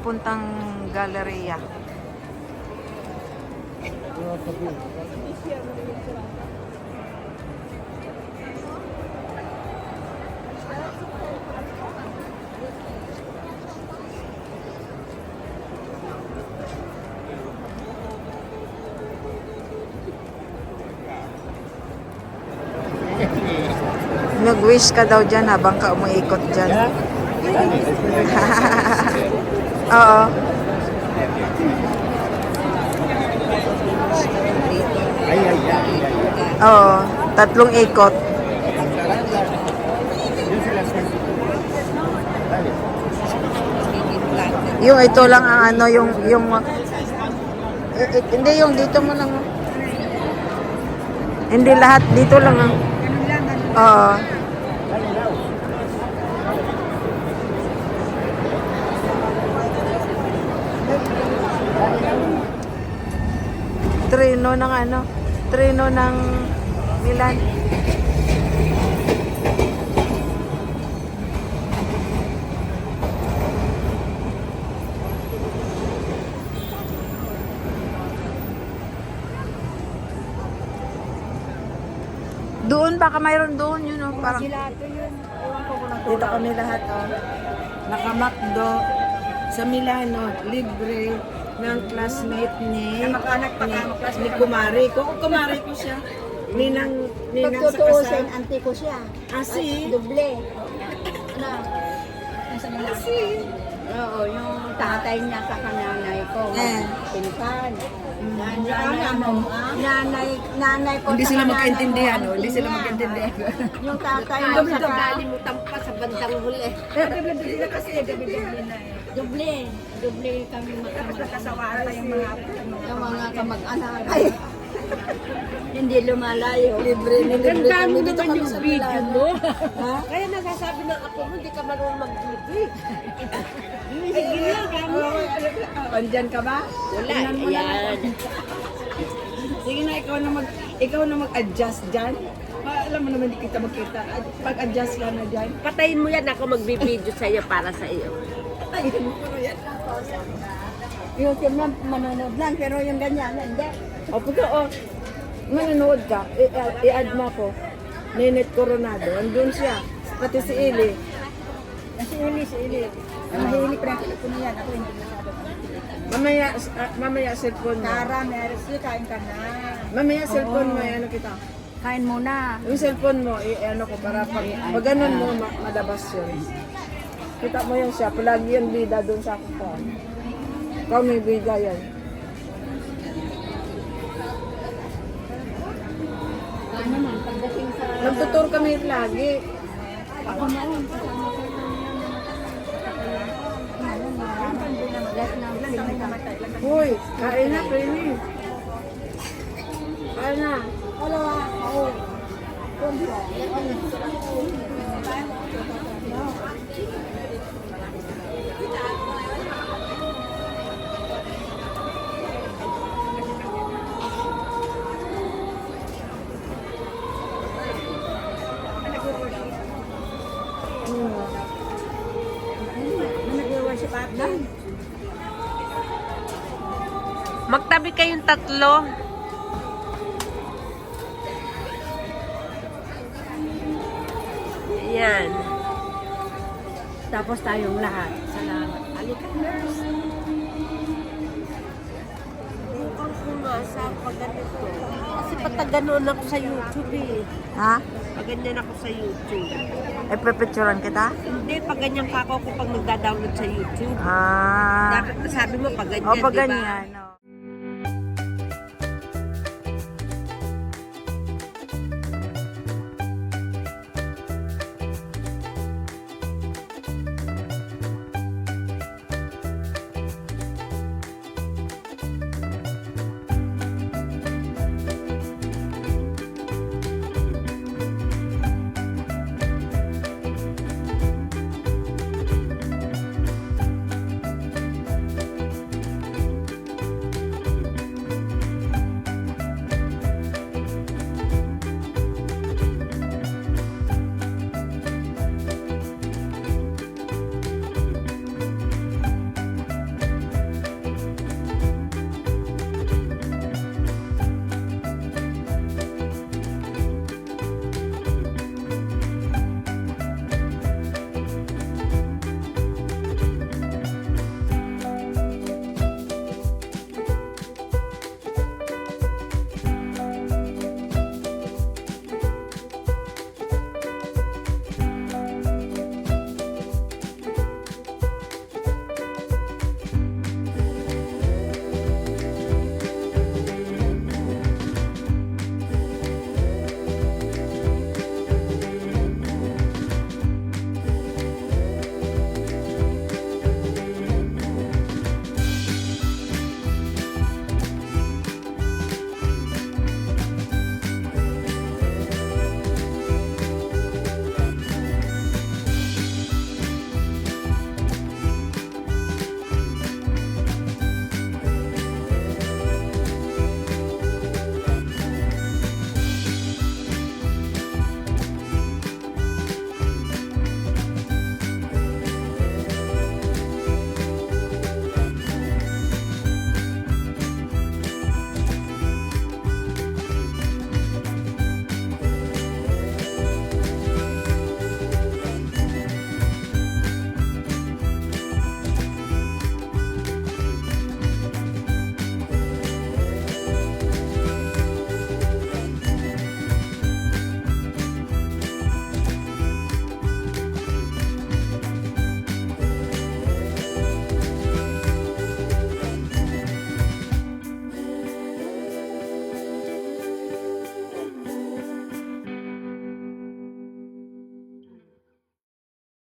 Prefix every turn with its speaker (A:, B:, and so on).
A: papuntang galleria. Nag-wish ka daw dyan habang ka umiikot dyan. Oo. Oo, 3 ikot. Yung ito lang ang ano, hindi yung dito mo lang. Hindi lahat, dito lang ang. Oo. Treno ng Milan. Doon, baka mayroon doon, yun o. Parang dito kami lahat, o. Nakamakdo sa Milano, libre ng classmate ni Kumari. Kumari ko siya. Ninang sa
B: Pagtutuusin,
A: kasal.
B: auntie ko siya.
A: Asi.
B: Doble. Ano?
A: Asi.
B: Oo, yung tatay niya sa kananay ko. Pinsan. Nanay ko
A: Hindi
B: sa
A: sila
B: kananay
A: magkaintindihan,
B: mo,
A: no? Hindi sila
B: niya.
A: magkaintindihan.
B: Yung tatay mo sa
C: Kalimutan pa sa bandang huli.
A: Gabi-gabi na kasi, gabi-gabi na eh.
B: Doble kami
A: Nakasawaan pa yung
B: mga kamag-anak. Hindi lumalayo.
A: libre kami dito kami sa
C: video
A: Milano.
C: mo.
B: Ha?
C: Kaya nagsasabi ng ako mo, hindi ka marunong mag-video.
A: Andyan ka ba?
C: Wala,
A: Tingnan mo na.
C: ayan.
A: Sige na, ikaw na mag-adjust dyan. Alam mo naman, hindi kita magkita. Pag-adjust ka na dyan.
C: Patayin mo yan, ako magbibideo sa iyo para sa iyo.
B: YouTube na manonood lang, pero yung ganyan, hindi.
A: O, puto, manonood ka, i-add mo ko. Ninit Coronado, andun siya. Pati si Ili.
B: Si Ili. Mahilig rin ko na yan. Ako hindi masyado.
A: Mamaya cellphone mo.
B: Tara, Mercy, kain ka na.
A: Mamaya cellphone mo, ano kita.
B: Kain muna.
A: Yung cellphone mo, i-ano ko para pag ganun mo, madabas yun. Kita mo yan siya, palagi yung bida doon sa akin ko. Ikaw may bida yan.
B: Ano man, pagdating sa...
A: Nagtutur kami lagi.
B: Ako na lang, kasama ko yung
A: Uy, kain na, Penny. Kain na.
B: Hello, ako. Nag-worship at lang.
C: Magtabi kayong tatlo. Ayan.
B: Tapos tayong lahat. Salamat.
C: Halika, nurse. Bukang ko nga sa pagganito. Kasi pataganon ako sa YouTube eh.
A: Ha?
C: Paganyan ako sa YouTube.
A: E, pipicturean kita?
C: Hindi, pag ganyan ka ako pag nagda-download sa YouTube.
A: Ah.
C: Dapat sabi mo pag ganyan,
A: O, pag
C: di ba?
A: ganyan.